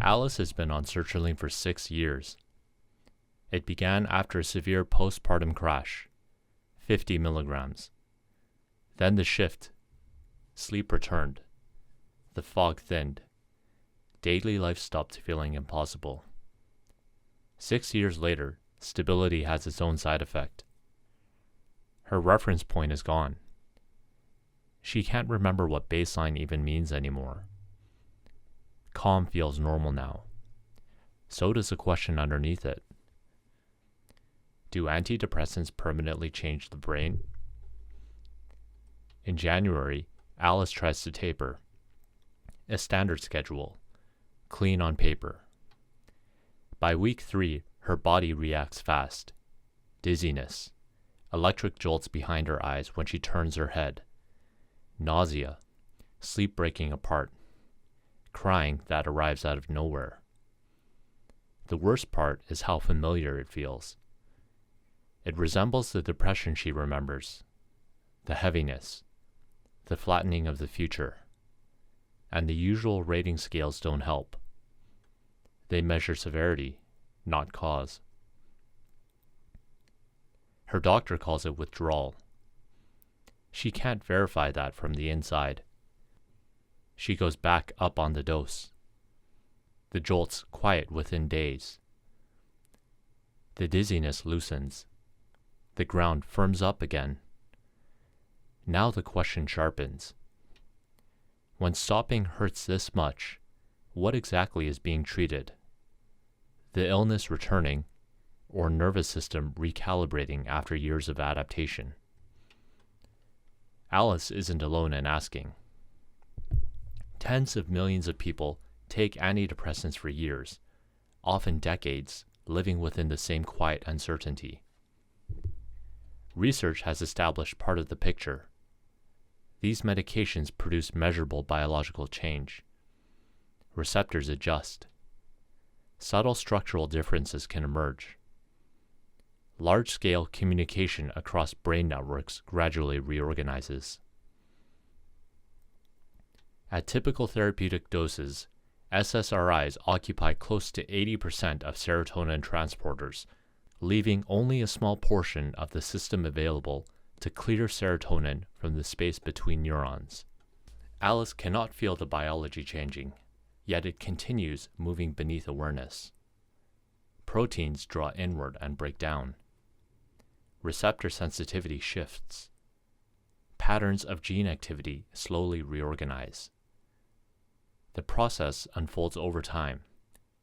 Alice has been on Sertraline for 6 years. It began after a severe postpartum crash, 50 milligrams. Then the shift. Sleep returned. The fog thinned. Daily life stopped feeling impossible. 6 years later, stability has its own side effect. Her reference point is gone. She can't remember what baseline even means anymore. Calm feels normal now. So does the question underneath it. Do antidepressants permanently change the brain? In January, Alice tries to taper. A standard schedule, clean on paper. By week 3, her body reacts fast. Dizziness, electric jolts behind her eyes when she turns her head, nausea, sleep breaking apart, crying that arrives out of nowhere. The worst part is how familiar it feels. It resembles the depression she remembers, the heaviness, the flattening of the future, and the usual rating scales don't help. They measure severity, not cause. Her doctor calls it withdrawal. She can't verify that from the inside. She goes back up on the dose. The jolts quiet within days. The dizziness loosens. The ground firms up again. Now the question sharpens. When stopping hurts this much, what exactly is being treated? The illness returning, or nervous system recalibrating after years of adaptation? Alice isn't alone in asking. Tens of millions of people take antidepressants for years, often decades, living within the same quiet uncertainty. Research has established part of the picture. These medications produce measurable biological change. Receptors adjust. Subtle structural differences can emerge. Large-scale communication across brain networks gradually reorganizes. At typical therapeutic doses, SSRIs occupy close to 80% of serotonin transporters, leaving only a small portion of the system available to clear serotonin from the space between neurons. Alice cannot feel the biology changing, yet it continues moving beneath awareness. Proteins draw inward and break down. Receptor sensitivity shifts. Patterns of gene activity slowly reorganize. The process unfolds over time,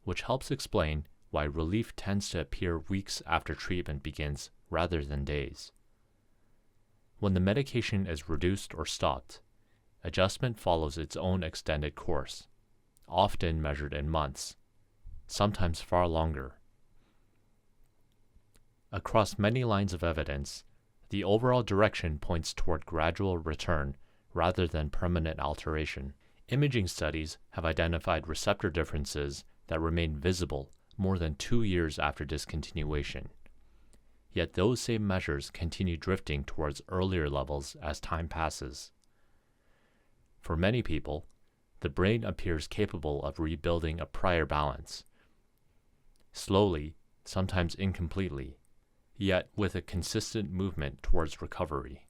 which helps explain why relief tends to appear weeks after treatment begins rather than days. When the medication is reduced or stopped, adjustment follows its own extended course, often measured in months, sometimes far longer. Across many lines of evidence, the overall direction points toward gradual return rather than permanent alteration. Imaging studies have identified receptor differences that remain visible more than 2 years after discontinuation. Yet those same measures continue drifting towards earlier levels as time passes. For many people, the brain appears capable of rebuilding a prior balance. Slowly, sometimes incompletely, yet with a consistent movement towards recovery.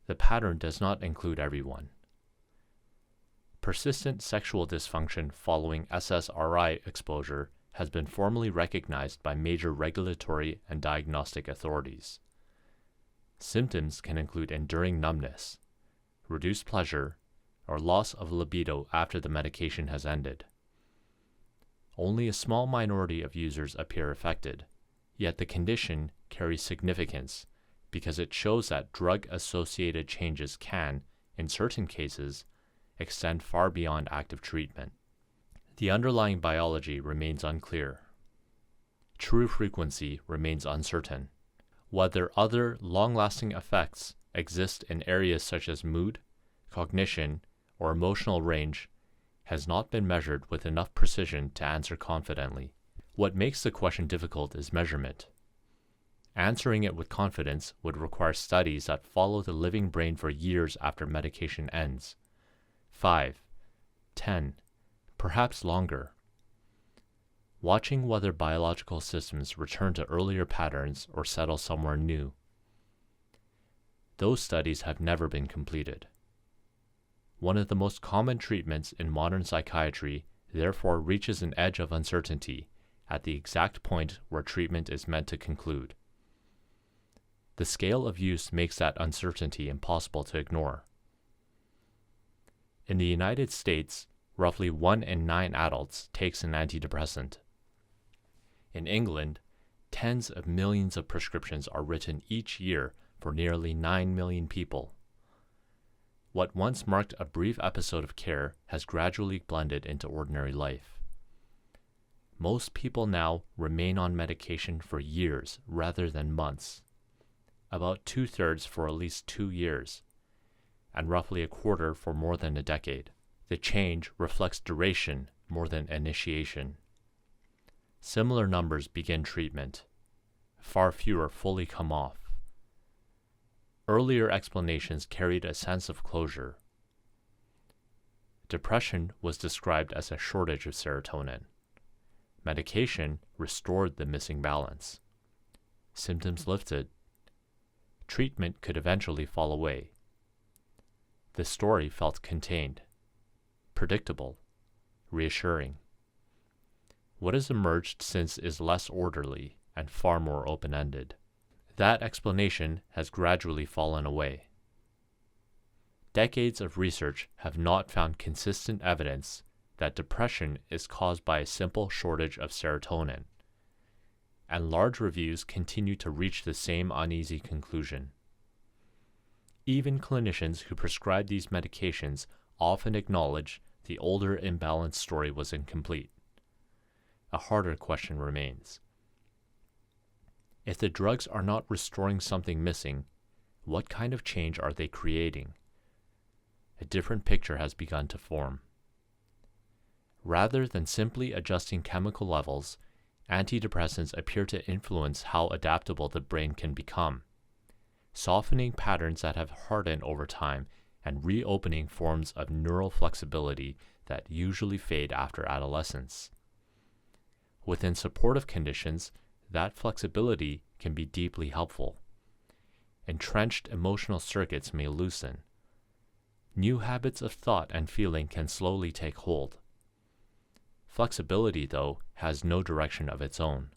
The pattern does not include everyone. Persistent sexual dysfunction following SSRI exposure has been formally recognized by major regulatory and diagnostic authorities. Symptoms can include enduring numbness, reduced pleasure, or loss of libido after the medication has ended. Only a small minority of users appear affected, yet the condition carries significance because it shows that drug-associated changes can, in certain cases, extend far beyond active treatment. The underlying biology remains unclear. True frequency remains uncertain. Whether other long-lasting effects exist in areas such as mood, cognition, or emotional range has not been measured with enough precision to answer confidently. What makes the question difficult is measurement. Answering it with confidence would require studies that follow the living brain for years after medication ends. 5, 10, perhaps longer. Watching whether biological systems return to earlier patterns or settle somewhere new. Those studies have never been completed. One of the most common treatments in modern psychiatry therefore reaches an edge of uncertainty at the exact point where treatment is meant to conclude. The scale of use makes that uncertainty impossible to ignore. In the United States, roughly 1 in 9 adults takes an antidepressant. In England, tens of millions of prescriptions are written each year for nearly 9 million people. What once marked a brief episode of care has gradually blended into ordinary life. Most people now remain on medication for years rather than months, about 2/3 for at least 2 years, and roughly a quarter for more than a decade. The change reflects duration more than initiation. Similar numbers begin treatment. Far fewer fully come off. Earlier explanations carried a sense of closure. Depression was described as a shortage of serotonin. Medication restored the missing balance. Symptoms lifted. Treatment could eventually fall away. The story felt contained, predictable, reassuring. What has emerged since is less orderly and far more open-ended. That explanation has gradually fallen away. Decades of research have not found consistent evidence that depression is caused by a simple shortage of serotonin, and large reviews continue to reach the same uneasy conclusion. Even clinicians who prescribe these medications often acknowledge the older imbalance story was incomplete. A harder question remains. If the drugs are not restoring something missing, what kind of change are they creating? A different picture has begun to form. Rather than simply adjusting chemical levels, antidepressants appear to influence how adaptable the brain can become, softening patterns that have hardened over time and reopening forms of neural flexibility that usually fade after adolescence. Within supportive conditions, that flexibility can be deeply helpful. Entrenched emotional circuits may loosen. New habits of thought and feeling can slowly take hold. Flexibility, though, has no direction of its own.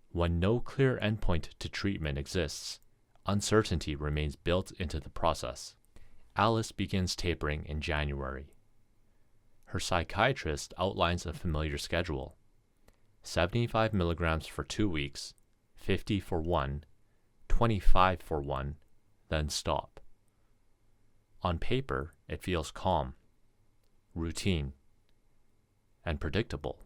When no clear endpoint to treatment exists, uncertainty remains built into the process. Alice begins tapering in January. Her psychiatrist outlines a familiar schedule: 75 milligrams for 2 weeks, 50 for 1, 25 for 1, then stop. On paper, it feels calm, routine, and predictable.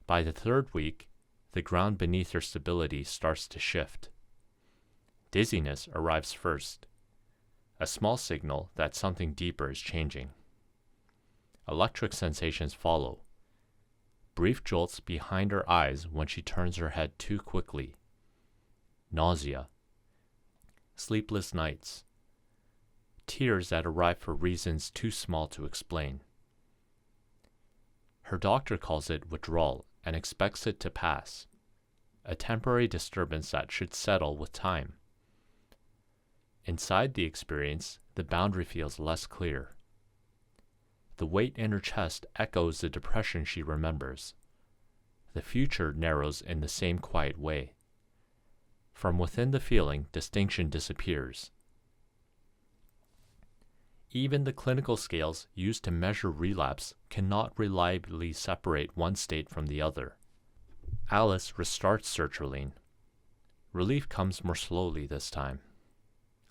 By the 3rd week, the ground beneath her stability starts to shift. Dizziness arrives first, a small signal that something deeper is changing. Electric sensations follow. Brief jolts behind her eyes when she turns her head too quickly. Nausea. Sleepless nights. Tears that arrive for reasons too small to explain. Her doctor calls it withdrawal and expects it to pass, a temporary disturbance that should settle with time. Inside the experience, the boundary feels less clear. The weight in her chest echoes the depression she remembers. The future narrows in the same quiet way. From within the feeling, distinction disappears. Even the clinical scales used to measure relapse cannot reliably separate one state from the other. Alice restarts sertraline. Relief comes more slowly this time,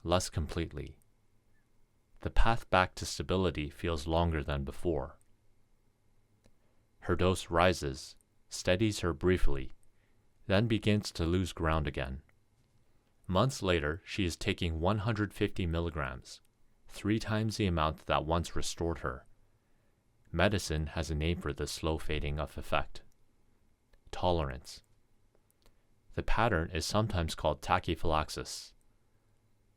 less completely. The path back to stability feels longer than before. Her dose rises, steadies her briefly, then begins to lose ground again. Months later, she is taking 150 milligrams, 3 times the amount that once restored her. Medicine has a name for this slow fading of effect: tolerance. The pattern is sometimes called tachyphylaxis.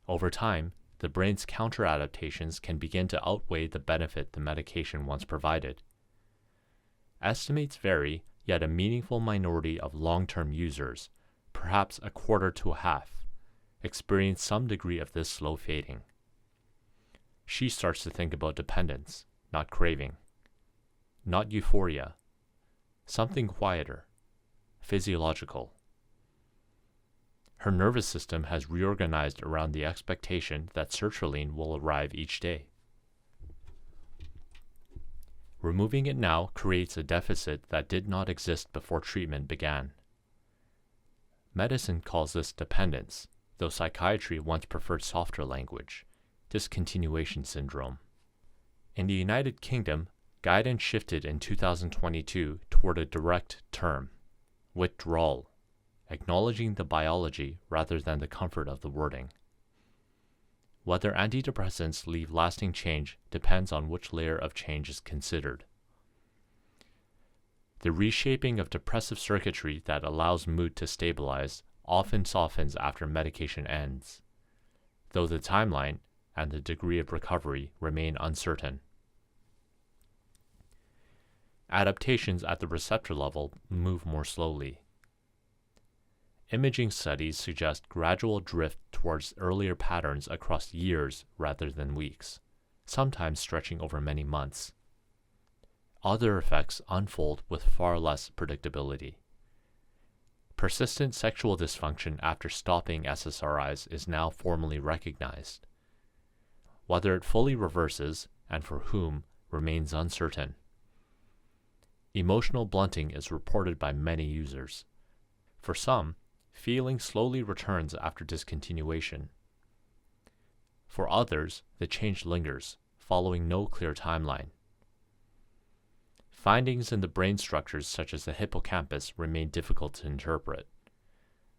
Over time, the brain's counter-adaptations can begin to outweigh the benefit the medication once provided. Estimates vary, yet a meaningful minority of long-term users, perhaps a quarter to a half, experience some degree of this slow fading. She starts to think about dependence, not craving, not euphoria, something quieter, physiological. Her nervous system has reorganized around the expectation that sertraline will arrive each day. Removing it now creates a deficit that did not exist before treatment began. Medicine calls this dependence, though psychiatry once preferred softer language, discontinuation syndrome. In the United Kingdom, guidance shifted in 2022 toward a direct term, withdrawal, acknowledging the biology rather than the comfort of the wording. Whether antidepressants leave lasting change depends on which layer of change is considered. The reshaping of depressive circuitry that allows mood to stabilize often softens after medication ends, though the timeline and the degree of recovery remain uncertain. Adaptations at the receptor level move more slowly. Imaging studies suggest gradual drift towards earlier patterns across years rather than weeks, sometimes stretching over many months. Other effects unfold with far less predictability. Persistent sexual dysfunction after stopping SSRIs is now formally recognized. Whether it fully reverses, and for whom, remains uncertain. Emotional blunting is reported by many users. For some, feeling slowly returns after discontinuation. For others, the change lingers, following no clear timeline. Findings in the brain structures such as the hippocampus remain difficult to interpret.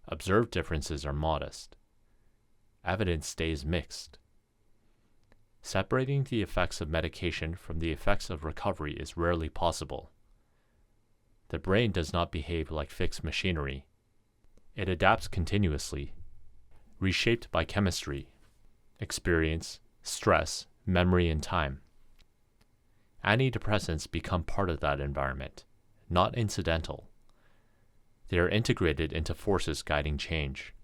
Observed differences are modest. Evidence stays mixed. Separating the effects of medication from the effects of recovery is rarely possible. The brain does not behave like fixed machinery. It adapts continuously, reshaped by chemistry, experience, stress, memory, and time. Antidepressants become part of that environment, not incidental. They are integrated into forces guiding change.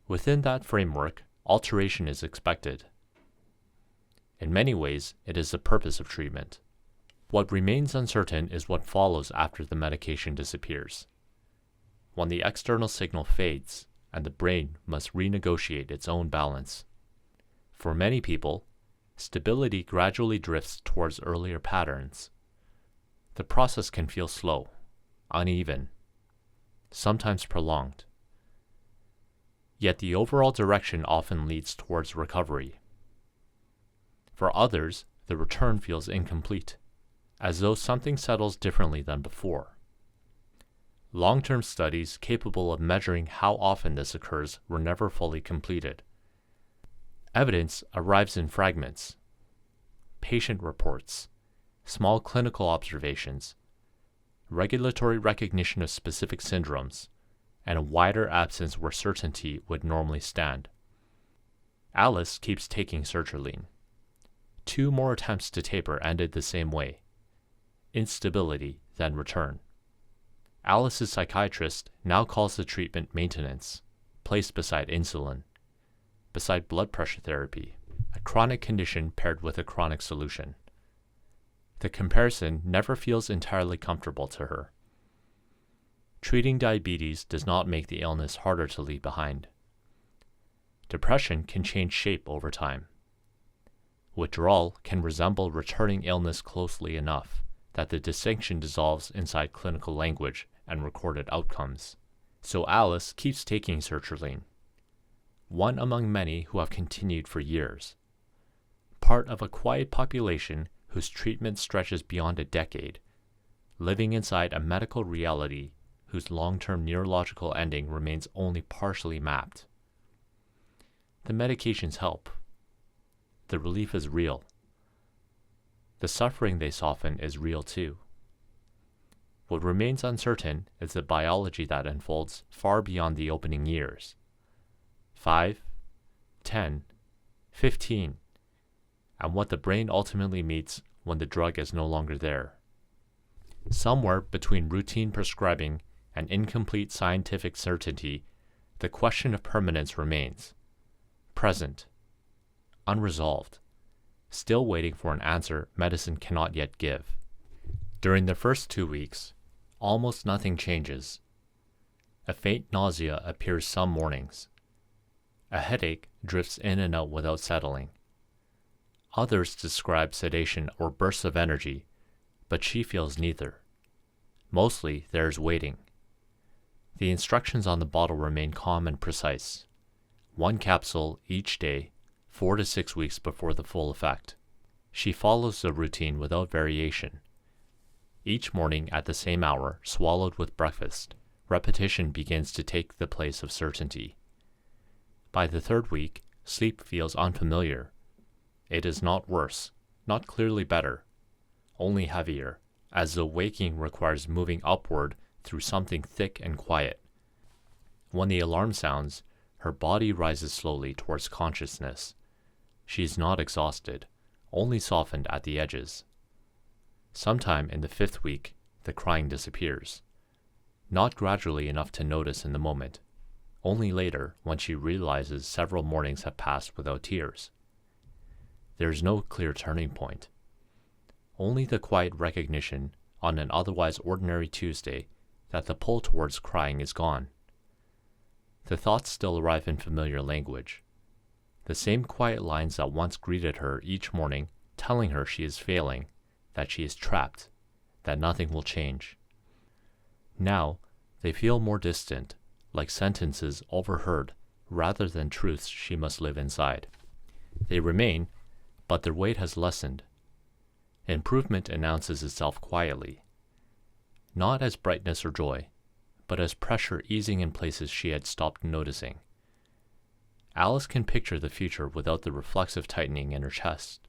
Within that framework, alteration is expected. In many ways, it is the purpose of treatment. What remains uncertain is what follows after the medication disappears. When the external signal fades, and the brain must renegotiate its own balance. For many people, stability gradually drifts towards earlier patterns. The process can feel slow, uneven, sometimes prolonged. Yet the overall direction often leads towards recovery. For others, the return feels incomplete, as though something settles differently than before. Long-term studies capable of measuring how often this occurs were never fully completed. Evidence arrives in fragments, patient reports, small clinical observations, regulatory recognition of specific syndromes, and a wider absence where certainty would normally stand. Alice keeps taking sertraline. 2 more attempts to taper ended the same way. Instability, then return. Alice's psychiatrist now calls the treatment maintenance, placed beside insulin, beside blood pressure therapy, a chronic condition paired with a chronic solution. The comparison never feels entirely comfortable to her. Treating diabetes does not make the illness harder to leave behind. Depression can change shape over time. Withdrawal can resemble returning illness closely enough that the distinction dissolves inside clinical language and recorded outcomes. So Alice keeps taking sertraline, one among many who have continued for years. Part of a quiet population whose treatment stretches beyond a decade, living inside a medical reality whose long-term neurological ending remains only partially mapped. The medications help. The relief is real. The suffering they soften is real too. What remains uncertain is the biology that unfolds far beyond the opening years. 5, 10, 15, and what the brain ultimately meets when the drug is no longer there. Somewhere between routine prescribing and incomplete scientific certainty, the question of permanence remains. Present. Unresolved. Still waiting for an answer medicine cannot yet give. During the first 2 weeks, almost nothing changes. A faint nausea appears some mornings. A headache drifts in and out without settling. Others describe sedation or bursts of energy, but she feels neither. Mostly there's waiting. The instructions on the bottle remain calm and precise. 1 capsule each day, 4 to 6 weeks before the full effect. She follows the routine without variation. Each morning at the same hour, swallowed with breakfast, repetition begins to take the place of certainty. By the 3rd week, sleep feels unfamiliar. It is not worse, not clearly better, only heavier, as though waking requires moving upward through something thick and quiet. When the alarm sounds, her body rises slowly towards consciousness. She is not exhausted, only softened at the edges. Sometime in the 5th week, the crying disappears. Not gradually enough to notice in the moment, only later when she realizes several mornings have passed without tears. There is no clear turning point. Only the quiet recognition on an otherwise ordinary Tuesday that the pull towards crying is gone. The thoughts still arrive in familiar language. The same quiet lines that once greeted her each morning, telling her she is failing, that she is trapped, that nothing will change. Now, they feel more distant, like sentences overheard rather than truths she must live inside. They remain, but their weight has lessened. Improvement announces itself quietly, not as brightness or joy, but as pressure easing in places she had stopped noticing. Alice can picture the future without the reflexive tightening in her chest.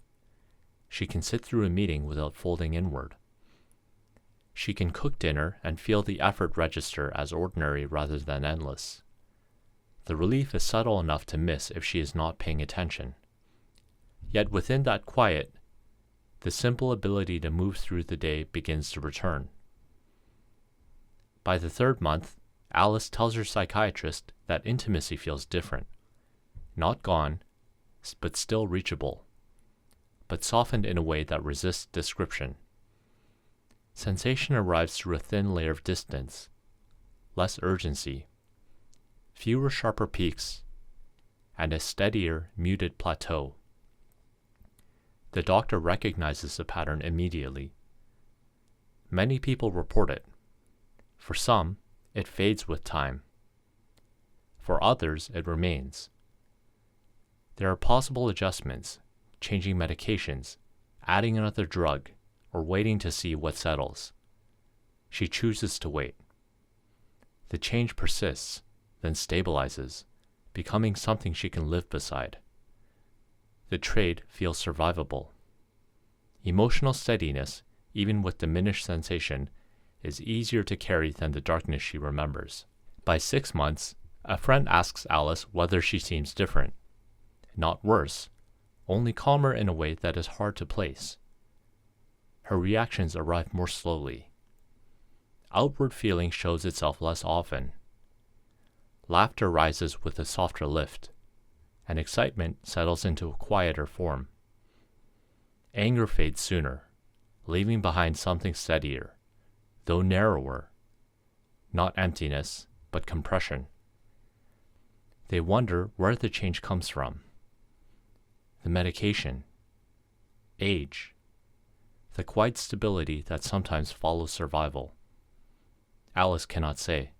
She can sit through a meeting without folding inward. She can cook dinner and feel the effort register as ordinary rather than endless. The relief is subtle enough to miss if she is not paying attention. Yet within that quiet, the simple ability to move through the day begins to return. By the 3rd month, Alice tells her psychiatrist that intimacy feels different. Not gone, but still reachable, but softened in a way that resists description. Sensation arrives through a thin layer of distance, less urgency, fewer sharper peaks, and a steadier, muted plateau. The doctor recognizes the pattern immediately. Many people report it. For some, it fades with time. For others, it remains. There are possible adjustments, changing medications, adding another drug, or waiting to see what settles. She chooses to wait. The change persists, then stabilizes, becoming something she can live beside. The trade feels survivable. Emotional steadiness, even with diminished sensation, is easier to carry than the darkness she remembers. By 6 months, a friend asks Alice whether she seems different. Not worse, only calmer in a way that is hard to place. Her reactions arrive more slowly. Outward feeling shows itself less often. Laughter rises with a softer lift, and excitement settles into a quieter form. Anger fades sooner, leaving behind something steadier, though narrower. Not emptiness, but compression. They wonder where the change comes from. The medication, age, the quiet stability that sometimes follows survival. Alice cannot say.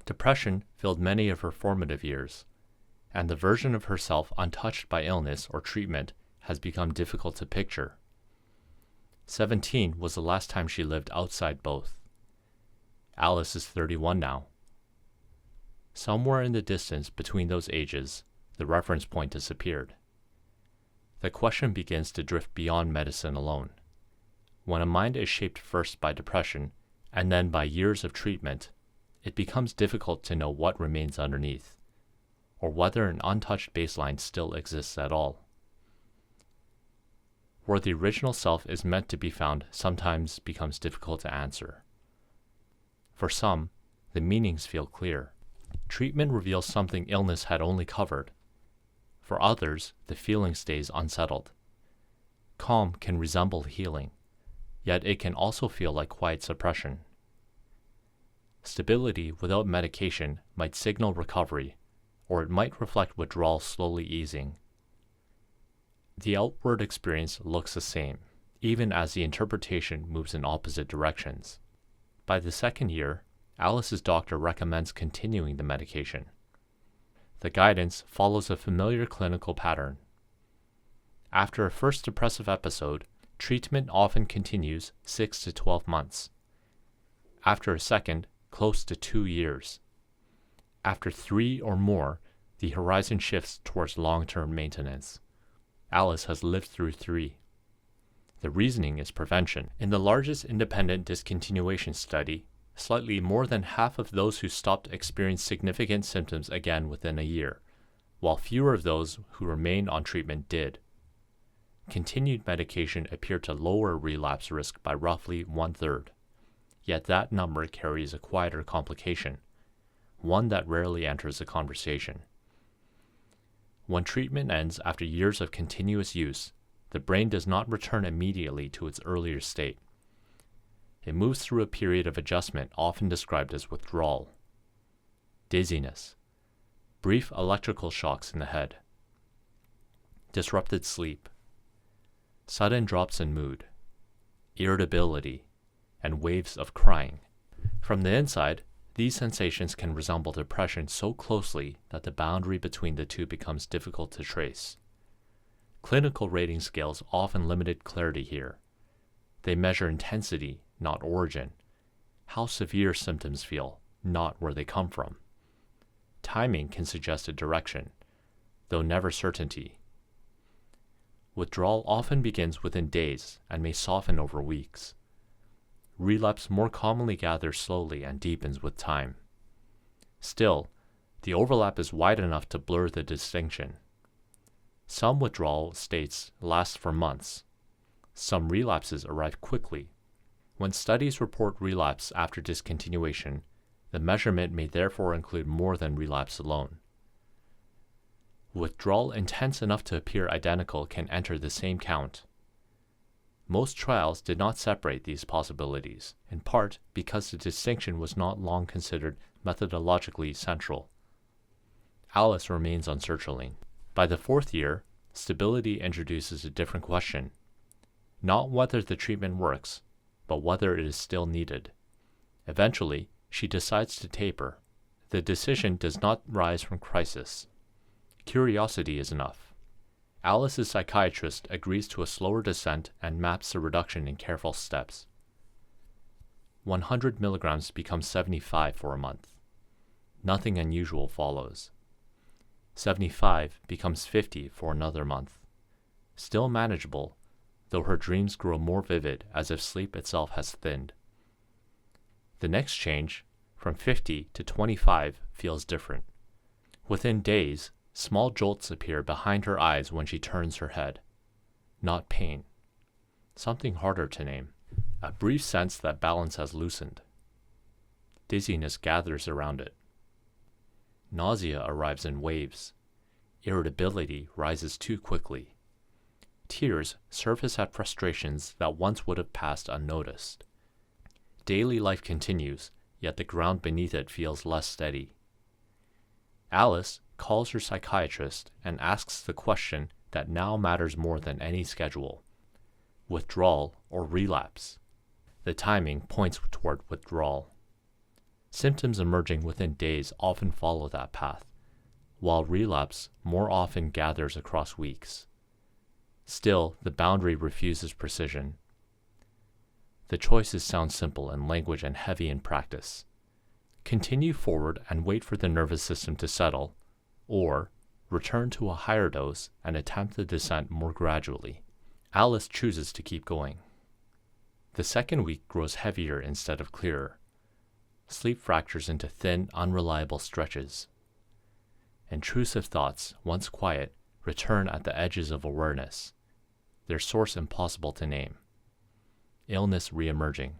Depression filled many of her formative years, and the version of herself untouched by illness or treatment has become difficult to picture. 17 was the last time she lived outside both. Alice is 31 now. Somewhere in the distance between those ages, the reference point disappeared. The question begins to drift beyond medicine alone. When a mind is shaped first by depression and then by years of treatment, it becomes difficult to know what remains underneath, or whether an untouched baseline still exists at all. Where the original self is meant to be found sometimes becomes difficult to answer. For some, the meanings feel clear. Treatment reveals something illness had only covered. For others, the feeling stays unsettled. Calm can resemble healing, yet it can also feel like quiet suppression. Stability without medication might signal recovery, or it might reflect withdrawal slowly easing. The outward experience looks the same, even as the interpretation moves in opposite directions. By the second year, Alice's doctor recommends continuing the medication. The guidance follows a familiar clinical pattern. After a first depressive episode, treatment often continues 6 to 12 months. After a second, close to 2 years. After 3 or more, the horizon shifts towards long-term maintenance. Alice has lived through 3. The reasoning is prevention. In the largest independent discontinuation study, slightly more than half of those who stopped experienced significant symptoms again within a year, while fewer of those who remained on treatment did. Continued medication appeared to lower relapse risk by roughly 1/3, yet that number carries a quieter complication, one that rarely enters the conversation. When treatment ends after years of continuous use, the brain does not return immediately to its earlier state. It moves through a period of adjustment often described as withdrawal. Dizziness, brief electrical shocks in the head, disrupted sleep, sudden drops in mood, irritability, and waves of crying. From the inside, these sensations can resemble depression so closely that the boundary between the two becomes difficult to trace. Clinical rating scales often limited clarity here. They measure intensity, not origin, how severe symptoms feel, not where they come from. Timing can suggest a direction, though never certainty. Withdrawal often begins within days and may soften over weeks. Relapse more commonly gathers slowly and deepens with time. Still, the overlap is wide enough to blur the distinction. Some withdrawal states last for months. Some relapses arrive quickly. When studies report relapse after discontinuation, the measurement may therefore include more than relapse alone. Withdrawal intense enough to appear identical can enter the same count. Most trials did not separate these possibilities, in part because the distinction was not long considered methodologically central. Alice remains on sertraline. By the 4th year, stability introduces a different question. Not whether the treatment works, but whether it is still needed. Eventually, she decides to taper. The decision does not rise from crisis. Curiosity is enough. Alice's psychiatrist agrees to a slower descent and maps the reduction in careful steps. 100 milligrams becomes 75 for a month. Nothing unusual follows. 75 becomes 50 for another month. Still manageable, though her dreams grow more vivid as if sleep itself has thinned. The next change, from 50 to 25, feels different. Within days, small jolts appear behind her eyes when she turns her head. Not pain. Something harder to name. A brief sense that balance has loosened. Dizziness gathers around it. Nausea arrives in waves. Irritability rises too quickly. Tears surface at frustrations that once would have passed unnoticed. Daily life continues, yet the ground beneath it feels less steady. Alice calls her psychiatrist and asks the question that now matters more than any schedule: withdrawal or relapse. The timing points toward withdrawal. Symptoms emerging within days often follow that path, while relapse more often gathers across weeks. Still, the boundary refuses precision. The choices sound simple in language and heavy in practice. Continue forward and wait for the nervous system to settle, or return to a higher dose and attempt the descent more gradually. Alice chooses to keep going. The second week grows heavier instead of clearer. Sleep fractures into thin, unreliable stretches. Intrusive thoughts, once quiet, return at the edges of awareness, their source impossible to name. Illness reemerging,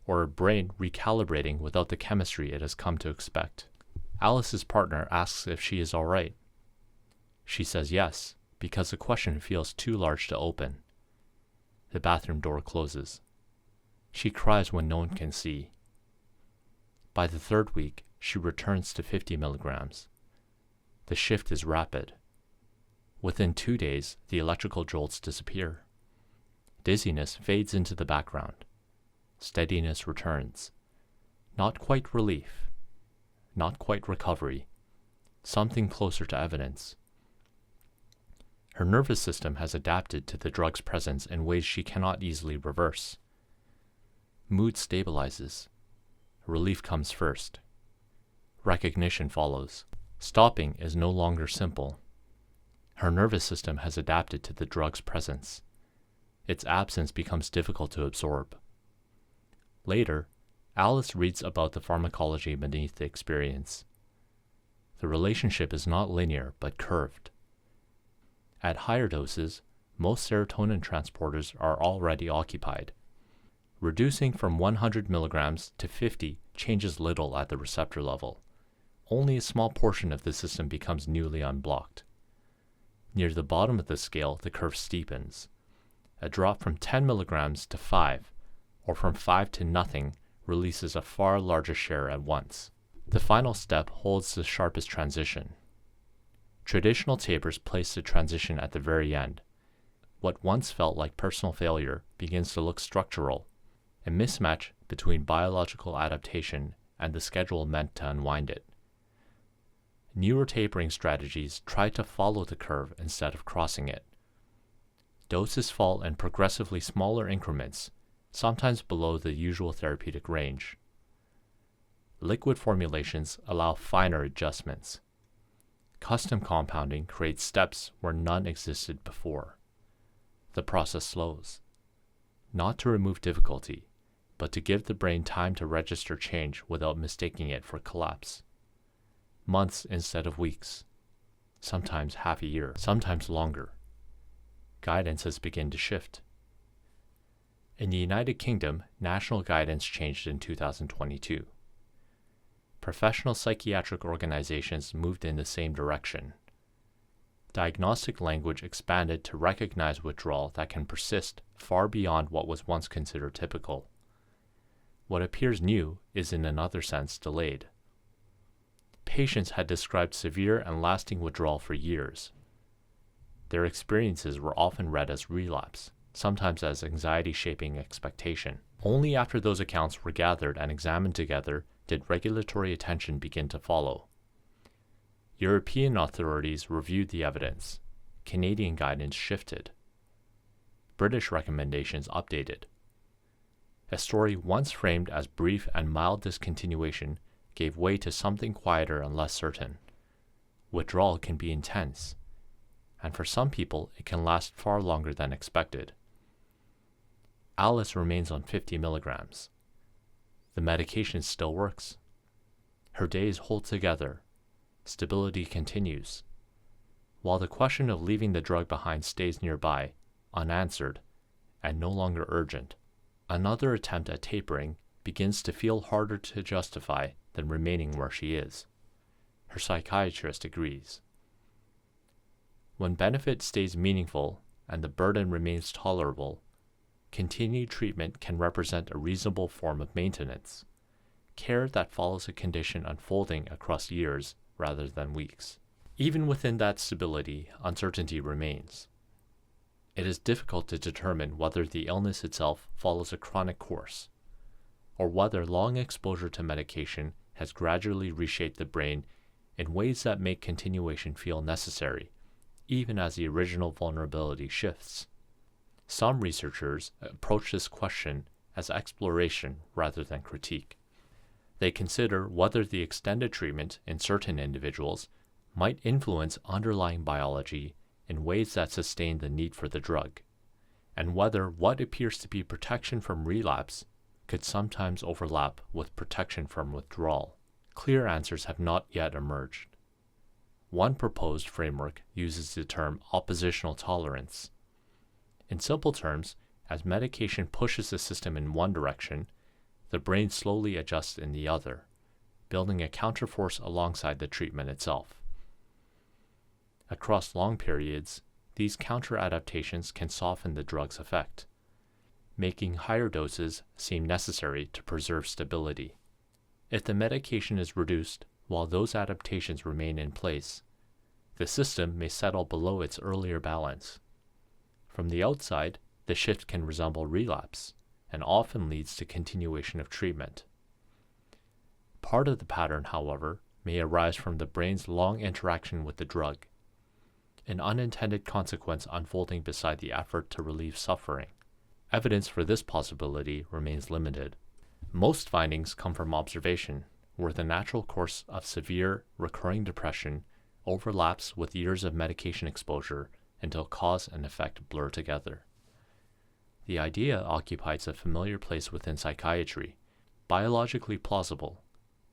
or a brain recalibrating without the chemistry it has come to expect. Alice's partner asks if she is all right. She says yes, because the question feels too large to open. The bathroom door closes. She cries when no one can see. By the third week, she returns to 50 milligrams. The shift is rapid. Within 2 days, the electrical jolts disappear. Dizziness fades into the background. Steadiness returns. Not quite relief. Not quite recovery. Something closer to evidence. Her nervous system has adapted to the drug's presence in ways she cannot easily reverse. Mood stabilizes. Relief comes first. Recognition follows. Stopping is no longer simple. Her nervous system has adapted to the drug's presence. Its absence becomes difficult to absorb. Later, Alice reads about the pharmacology beneath the experience. The relationship is not linear but curved. At higher doses, most serotonin transporters are already occupied. Reducing from 100 milligrams to 50 changes little at the receptor level. Only a small portion of the system becomes newly unblocked. Near the bottom of the scale, the curve steepens. A drop from 10 milligrams to 5, or from 5 to nothing, releases a far larger share at once. The final step holds the sharpest transition. Traditional tapers place the transition at the very end. What once felt like personal failure begins to look structural, a mismatch between biological adaptation and the schedule meant to unwind it. Newer tapering strategies try to follow the curve instead of crossing it. Doses fall in progressively smaller increments, sometimes below the usual therapeutic range. Liquid formulations allow finer adjustments. Custom compounding creates steps where none existed before. The process slows, not to remove difficulty, but to give the brain time to register change without mistaking it for collapse. Months instead of weeks, sometimes half a year, sometimes longer. Guidances begin to shift. In the United Kingdom, national guidance changed in 2022. Professional psychiatric organizations moved in the same direction. Diagnostic language expanded to recognize withdrawal that can persist far beyond what was once considered typical. What appears new is in another sense delayed. Patients had described severe and lasting withdrawal for years. Their experiences were often read as relapse, sometimes as anxiety-shaping expectation. Only after those accounts were gathered and examined together did regulatory attention begin to follow. European authorities reviewed the evidence. Canadian guidance shifted. British recommendations updated. A story once framed as brief and mild discontinuation gave way to something quieter and less certain. Withdrawal can be intense, and for some people it can last far longer than expected. Alice remains on 50 milligrams. The medication still works. Her days hold together. Stability continues. While the question of leaving the drug behind stays nearby, unanswered, and no longer urgent, another attempt at tapering begins to feel harder to justify than remaining where she is. Her psychiatrist agrees. When benefit stays meaningful and the burden remains tolerable, continued treatment can represent a reasonable form of maintenance, care that follows a condition unfolding across years rather than weeks. Even within that stability, uncertainty remains. It is difficult to determine whether the illness itself follows a chronic course, or whether long exposure to medication has gradually reshaped the brain in ways that make continuation feel necessary, even as the original vulnerability shifts. Some researchers approach this question as exploration rather than critique. They consider whether the extended treatment in certain individuals might influence underlying biology in ways that sustain the need for the drug, and whether what appears to be protection from relapse could sometimes overlap with protection from withdrawal. Clear answers have not yet emerged. One proposed framework uses the term oppositional tolerance. In simple terms, as medication pushes the system in one direction, the brain slowly adjusts in the other, building a counterforce alongside the treatment itself. Across long periods, these counter-adaptations can soften the drug's effect, making higher doses seem necessary to preserve stability. If the medication is reduced while those adaptations remain in place, the system may settle below its earlier balance. From the outside, the shift can resemble relapse and often leads to continuation of treatment. Part of the pattern, however, may arise from the brain's long interaction with the drug, an unintended consequence unfolding beside the effort to relieve suffering. Evidence for this possibility remains limited. Most findings come from observation, where the natural course of severe, recurring depression overlaps with years of medication exposure until cause and effect blur together. The idea occupies a familiar place within psychiatry, biologically plausible,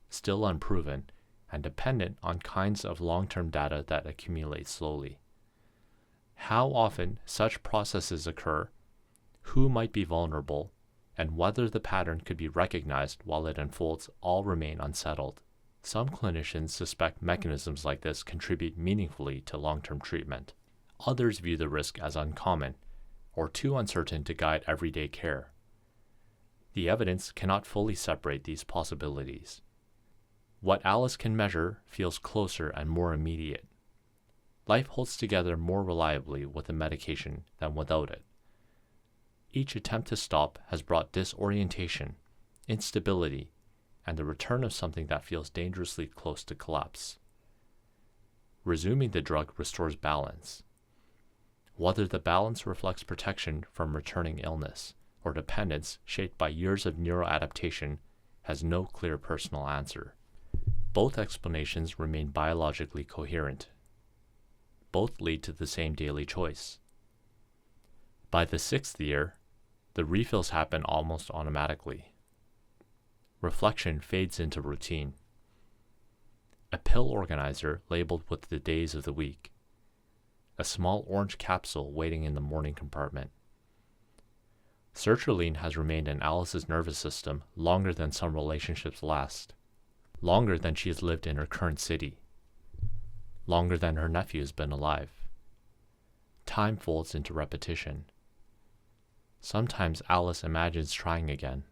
still unproven, and dependent on kinds of long-term data that accumulate slowly. How often such processes occur, who might be vulnerable, and whether the pattern could be recognized while it unfolds all remain unsettled. Some clinicians suspect mechanisms like this contribute meaningfully to long-term treatment. Others view the risk as uncommon or too uncertain to guide everyday care. The evidence cannot fully separate these possibilities. What Alice can measure feels closer and more immediate. Life holds together more reliably with a medication than without it. Each attempt to stop has brought disorientation, instability, and the return of something that feels dangerously close to collapse. Resuming the drug restores balance. Whether the balance reflects protection from returning illness or dependence shaped by years of neuroadaptation has no clear personal answer. Both explanations remain biologically coherent. Both lead to the same daily choice. By the 6th year, the refills happen almost automatically. Reflection fades into routine. A pill organizer labeled with the days of the week. A small orange capsule waiting in the morning compartment. Sertraline has remained in Alice's nervous system longer than some relationships last, longer than she has lived in her current city, longer than her nephew has been alive. Time folds into repetition. Sometimes Alice imagines trying again,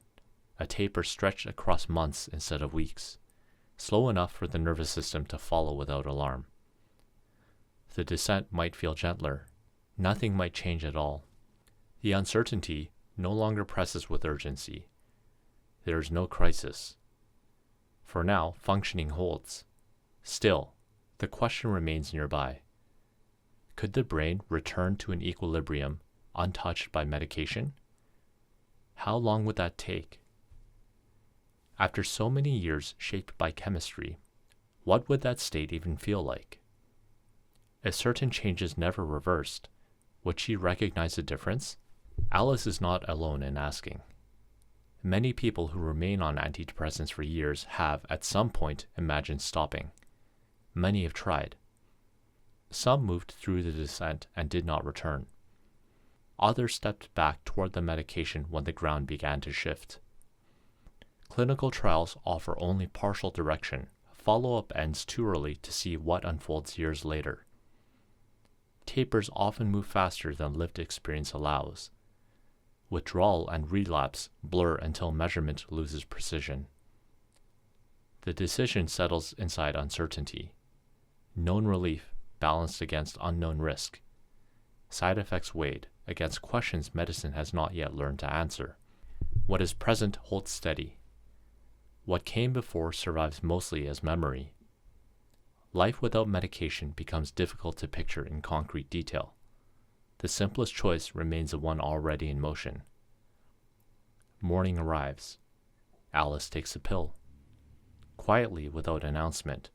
a taper stretched across months instead of weeks, slow enough for the nervous system to follow without alarm. The descent might feel gentler. Nothing might change at all. The uncertainty no longer presses with urgency. There is no crisis. For now, functioning holds. Still, the question remains nearby. Could the brain return to an equilibrium untouched by medication? How long would that take? After so many years shaped by chemistry, what would that state even feel like? If certain changes never reversed, would she recognize the difference? Alice is not alone in asking. Many people who remain on antidepressants for years have, at some point, imagined stopping. Many have tried. Some moved through the descent and did not return. Others stepped back toward the medication when the ground began to shift. Clinical trials offer only partial direction. Follow-up ends too early to see what unfolds years later. Tapers often move faster than lived experience allows. Withdrawal and relapse blur until measurement loses precision. The decision settles inside uncertainty. Known relief balanced against unknown risk. Side effects weighed against questions medicine has not yet learned to answer. What is present holds steady. What came before survives mostly as memory. Life without medication becomes difficult to picture in concrete detail. The simplest choice remains the one already in motion. Morning arrives. Alice takes a pill. Quietly, without announcement,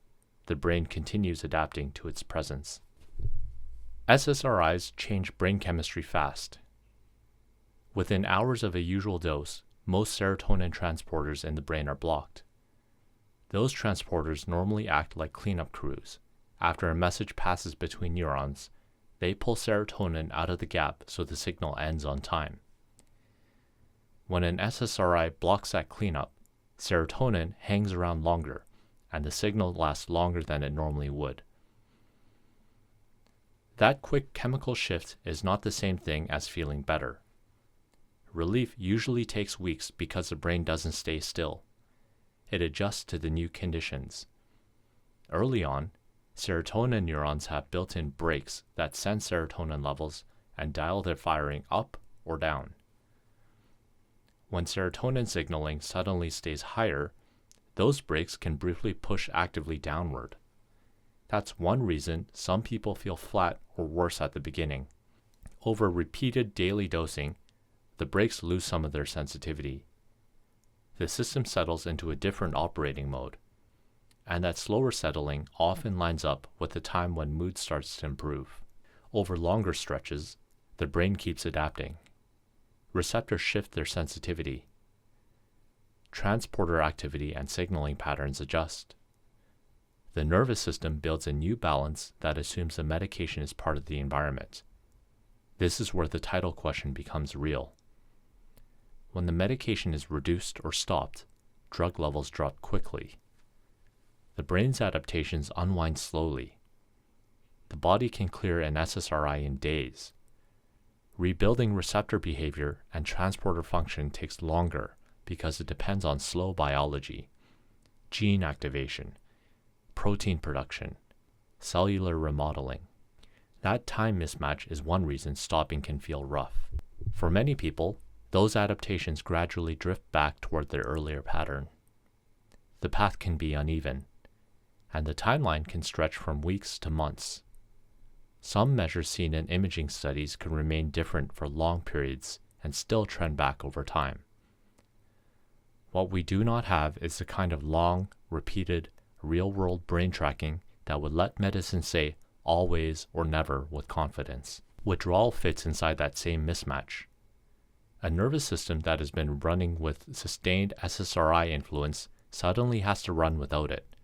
the brain continues adapting to its presence. SSRIs change brain chemistry fast. Within hours of a usual dose, most serotonin transporters in the brain are blocked. Those transporters normally act like cleanup crews, After a message passes between neurons, they pull serotonin out of the gap so the signal ends on time. When an SSRI blocks that cleanup, serotonin hangs around longer, and the signal lasts longer than it normally would. That quick chemical shift is not the same thing as feeling better. Relief usually takes weeks because the brain doesn't stay still. It adjusts to the new conditions. Early on, serotonin neurons have built-in brakes that sense serotonin levels and dial their firing up or down. When serotonin signaling suddenly stays higher, those brakes can briefly push actively downward. That's one reason some people feel flat or worse at the beginning. Over repeated daily dosing, the brakes lose some of their sensitivity. The system settles into a different operating mode, and that slower settling often lines up with the time when mood starts to improve. Over longer stretches, the brain keeps adapting. Receptors shift their sensitivity. Transporter activity and signaling patterns adjust. The nervous system builds a new balance that assumes the medication is part of the environment. This is where the title question becomes real. When the medication is reduced or stopped, drug levels drop quickly. The brain's adaptations unwind slowly. The body can clear an SSRI in days. Rebuilding receptor behavior and transporter function takes longer because it depends on slow biology, gene activation, protein production, cellular remodeling. That time mismatch is one reason stopping can feel rough. For many people, those adaptations gradually drift back toward their earlier pattern. The path can be uneven, and the timeline can stretch from weeks to months. Some measures seen in imaging studies can remain different for long periods and still trend back over time. What we do not have is the kind of long, repeated, real-world brain tracking that would let medicine say always or never with confidence. Withdrawal fits inside that same mismatch. A nervous system that has been running with sustained SSRI influence suddenly has to run without it.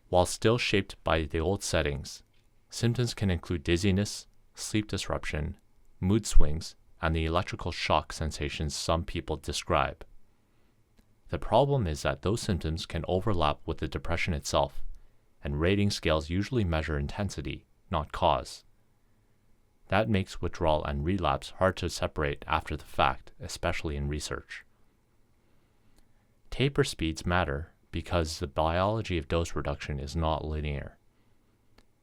While still shaped by the old settings, symptoms can include dizziness, sleep disruption, mood swings, and the electrical shock sensations some people describe. The problem is that those symptoms can overlap with the depression itself, and rating scales usually measure intensity, not cause. That makes withdrawal and relapse hard to separate after the fact, especially in research. Taper speeds matter because the biology of dose reduction is not linear.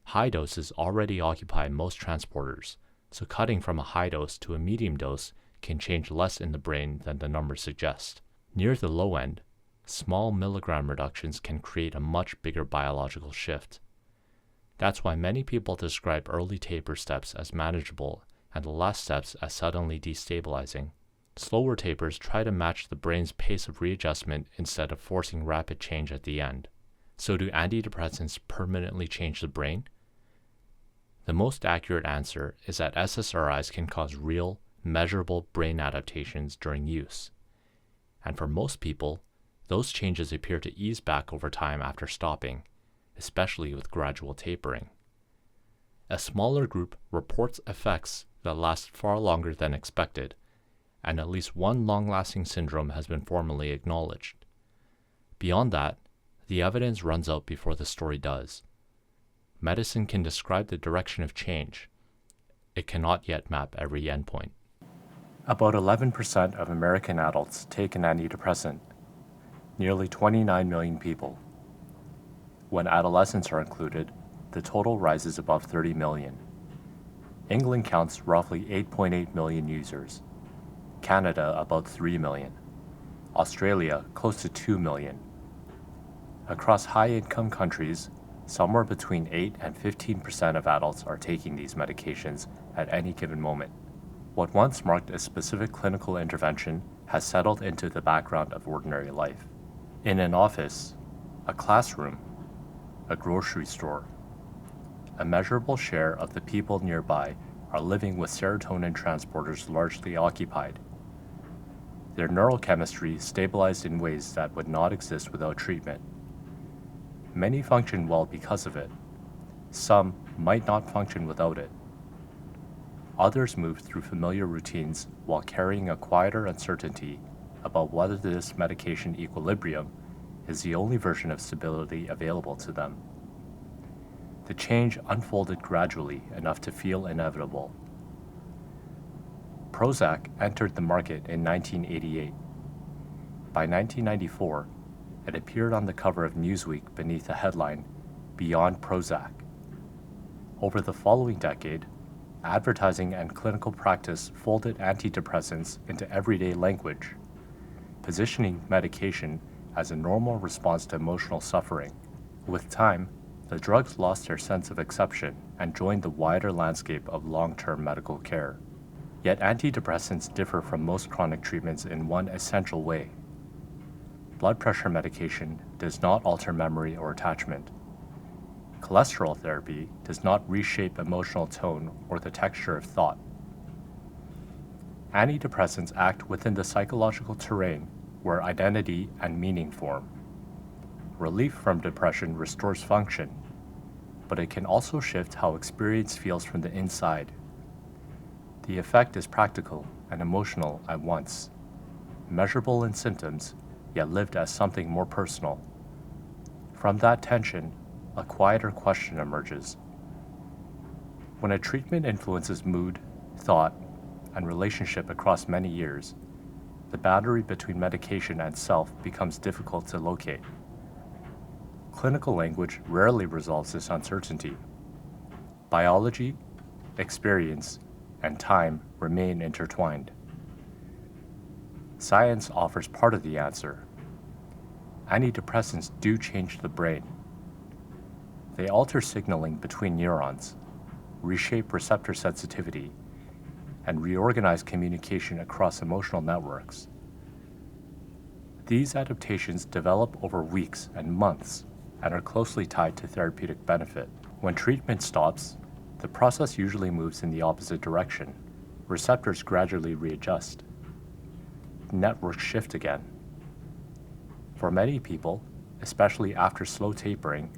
High doses already occupy most transporters, so cutting from a high dose to a medium dose can change less in the brain than the numbers suggest. Near the low end, small milligram reductions can create a much bigger biological shift. That's why many people describe early taper steps as manageable and the last steps as suddenly destabilizing. Slower tapers try to match the brain's pace of readjustment instead of forcing rapid change at the end. So do antidepressants permanently change the brain? The most accurate answer is that SSRIs can cause real, measurable brain adaptations during use. And for most people, those changes appear to ease back over time after stopping, especially with gradual tapering. A smaller group reports effects that last far longer than expected, and at least one long-lasting syndrome has been formally acknowledged. Beyond that, the evidence runs out before the story does. Medicine can describe the direction of change. It cannot yet map every endpoint. About 11% of American adults take an antidepressant, nearly 29 million people. When adolescents are included, the total rises above 30 million. England counts roughly 8.8 million users, Canada about 3 million, Australia close to 2 million. Across high-income countries, somewhere between 8 and 15% of adults are taking these medications at any given moment. What once marked a specific clinical intervention has settled into the background of ordinary life. In an office, a classroom, a grocery store, a measurable share of the people nearby are living with serotonin transporters largely occupied. Their neurochemistry stabilized in ways that would not exist without treatment. Many function well because of it. Some might not function without it. Others move through familiar routines while carrying a quieter uncertainty about whether this medication equilibrium is the only version of stability available to them. The change unfolded gradually enough to feel inevitable. Prozac entered the market in 1988. By 1994, it appeared on the cover of Newsweek beneath the headline, "Beyond Prozac." Over the following decade, advertising and clinical practice folded antidepressants into everyday language, positioning medication as a normal response to emotional suffering. With time, the drugs lost their sense of exception and joined the wider landscape of long-term medical care. Yet antidepressants differ from most chronic treatments in one essential way. Blood pressure medication does not alter memory or attachment. Cholesterol therapy does not reshape emotional tone or the texture of thought. Antidepressants act within the psychological terrain where identity and meaning form. Relief from depression restores function, but it can also shift how experience feels from the inside. The effect is practical and emotional at once, measurable in symptoms, yet lived as something more personal. From that tension, a quieter question emerges. When a treatment influences mood, thought, and relationship across many years, the boundary between medication and self becomes difficult to locate. Clinical language rarely resolves this uncertainty. Biology, experience, and time remain intertwined. Science offers part of the answer. Antidepressants do change the brain. They alter signaling between neurons, reshape receptor sensitivity, and reorganize communication across emotional networks. These adaptations develop over weeks and months and are closely tied to therapeutic benefit. When treatment stops, the process usually moves in the opposite direction. Receptors gradually readjust. Networks shift again. For many people, especially after slow tapering,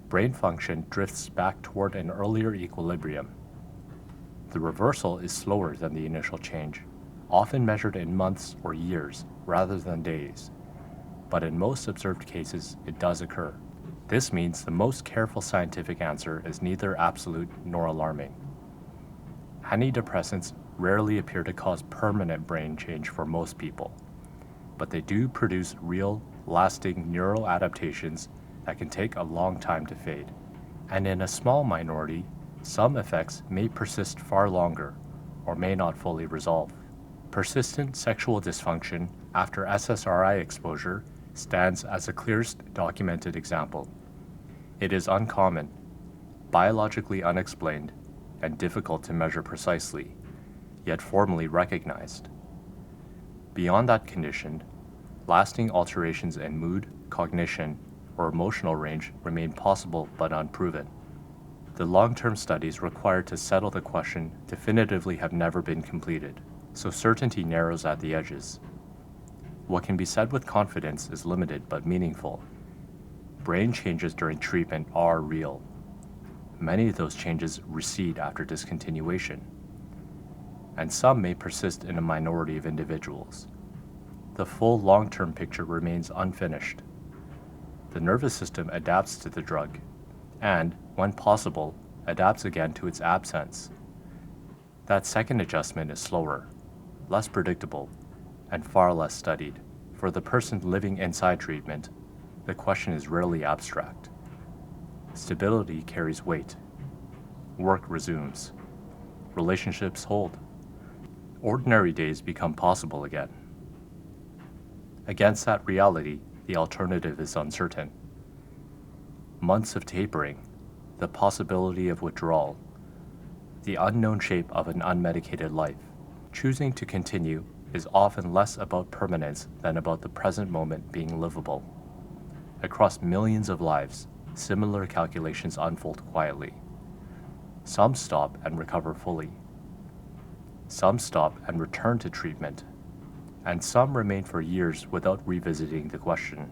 brain function drifts back toward an earlier equilibrium. The reversal is slower than the initial change, often measured in months or years rather than days. But in most observed cases, it does occur. This means the most careful scientific answer is neither absolute nor alarming. Antidepressants rarely appear to cause permanent brain change for most people, but they do produce real, lasting neuroadaptations that can take a long time to fade. And in a small minority, some effects may persist far longer or may not fully resolve. Persistent sexual dysfunction after SSRI exposure stands as the clearest documented example. It is uncommon, biologically unexplained, and difficult to measure precisely, yet formally recognized. Beyond that condition, lasting alterations in mood, cognition, or emotional range remain possible but unproven. The long-term studies required to settle the question definitively have never been completed, so certainty narrows at the edges. What can be said with confidence is limited but meaningful. Brain changes during treatment are real. Many of those changes recede after discontinuation, and some may persist in a minority of individuals. The full long-term picture remains unfinished. The nervous system adapts to the drug, and, when possible, adapts again to its absence. That second adjustment is slower, less predictable, and far less studied. For the person living inside treatment, the question is rarely abstract. Stability carries weight. Work resumes. Relationships hold. Ordinary days become possible again. Against that reality, the alternative is uncertain. Months of tapering, the possibility of withdrawal, the unknown shape of an unmedicated life. Choosing to continue is often less about permanence than about the present moment being livable. Across millions of lives, similar calculations unfold quietly. Some stop and recover fully. Some stop and return to treatment, and some remain for years without revisiting the question.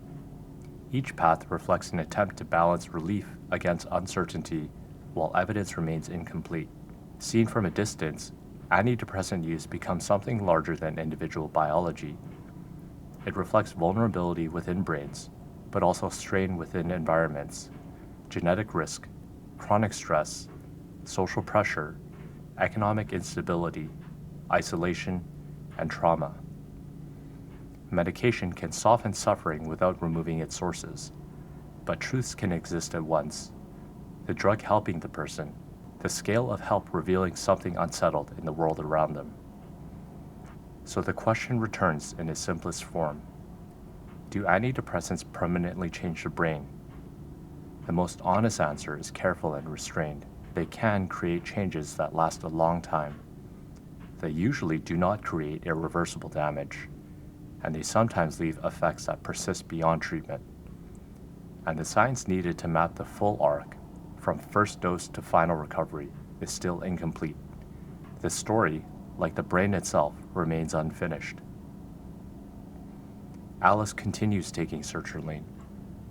Each path reflects an attempt to balance relief against uncertainty while evidence remains incomplete. Seen from a distance, antidepressant use becomes something larger than individual biology. It reflects vulnerability within brains, but also strain within environments, genetic risk, chronic stress, social pressure, economic instability, isolation, and trauma. Medication can soften suffering without removing its sources, but truths can exist at once: the drug helping the person, the scale of help revealing something unsettled in the world around them. So the question returns in its simplest form: do antidepressants permanently change the brain? The most honest answer is careful and restrained. They can create changes that last a long time. They usually do not create irreversible damage, and they sometimes leave effects that persist beyond treatment. And the science needed to map the full arc, from first dose to final recovery, is still incomplete. The story, like the brain itself, remains unfinished. Alice continues taking sertraline,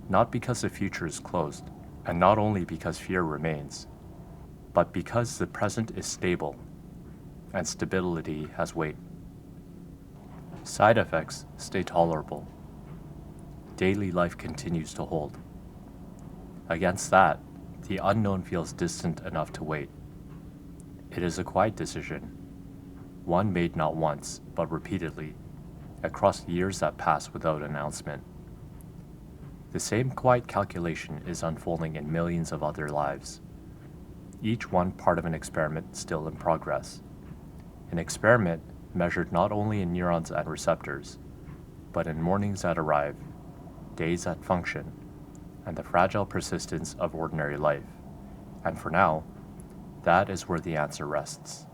not because the future is closed, and not only because fear remains, but because the present is stable, and stability has weight. Side effects stay tolerable. Daily life continues to hold. Against that, the unknown feels distant enough to wait. It is a quiet decision, one made not once, but repeatedly, across years that pass without announcement. The same quiet calculation is unfolding in millions of other lives, each one part of an experiment still in progress. An experiment measured not only in neurons and receptors, but in mornings that arrive, days that function, and the fragile persistence of ordinary life. And for now, that is where the answer rests.